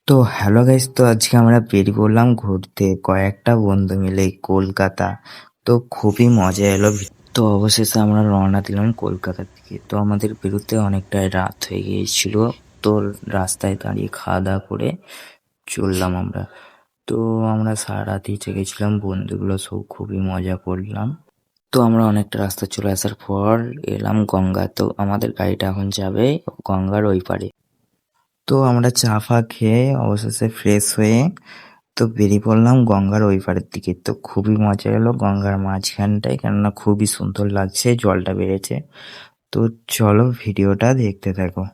তো hello guys, তো আজকে আমরা বেরিয়ে পড়লাম ঘুরতে কয়েকটা বন্ধু মিলে কলকাতা। তো খুবই মজা এলো। তো অবশেষে আমরা রওনা দিলাম কলকাতার দিকে। তো আমাদের বেরোতে অনেকটাই রাত হয়ে গিয়েছিল। তো রাস্তায় দাঁড়িয়ে খাওয়া দাওয়া করে চললাম আমরা। তো আমরা সারা রাতই জেগেছিলাম, বন্ধুগুলো সব খুবই মজা করলাম। তো আমরা অনেকটা রাস্তা চলে আসার পর এলাম গঙ্গা। তো আমাদের গাড়িটা এখন যাবে গঙ্গার ওই পারে। তো আমরা চা ফা খেয়ে অবশেষে ফ্রেশ হয়ে তো বেরিয়ে পড়লাম গঙ্গার ওই পারের দিকে। তো খুবই মজা এলো গঙ্গার মাঝখানটায়, কেননা খুবই সুন্দর লাগছে, জলটা বেড়েছে। তো চলো ভিডিওটা দেখতে থাকো।